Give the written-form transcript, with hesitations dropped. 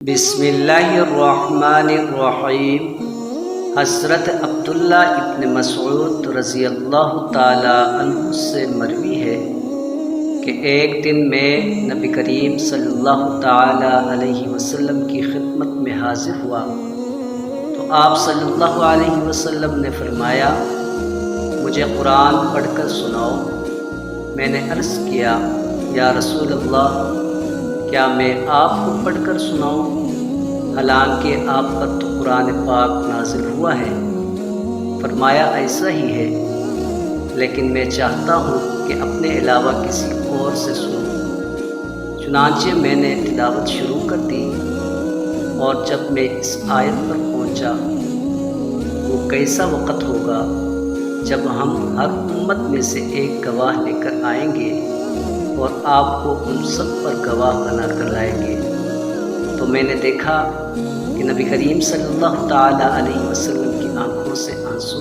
بسم اللہ الرحمن الرحیم۔ حضرت عبداللہ ابن مسعود رضی اللہ تعالی عنہ سے مروی ہے کہ ایک دن میں نبی کریم صلی اللہ تعالی علیہ وسلم کی خدمت میں حاضر ہوا تو آپ صلی اللہ علیہ وسلم نے فرمایا، مجھے قرآن پڑھ کر سناؤ۔ میں نے عرض کیا، یا رسول اللہ، کیا میں آپ کو پڑھ کر سناؤں، حالانکہ آپ پر تو قرآن پاک نازل ہوا ہے؟ فرمایا، ایسا ہی ہے، لیکن میں چاہتا ہوں کہ اپنے علاوہ کسی اور سے سنوں۔ چنانچہ میں نے تلاوت شروع کر دی، اور جب میں اس آیت پر پہنچا، وہ کیسا وقت ہوگا جب ہم ہر امت میں سے ایک گواہ لے کر آئیں گے اور آپ کو ان سب پر گواہ بنا کر لائیں گے۔ تو میں نے دیکھا کہ نبی کریم صلی اللہ تعالی علیہ وسلم کی آنکھوں سے آنسو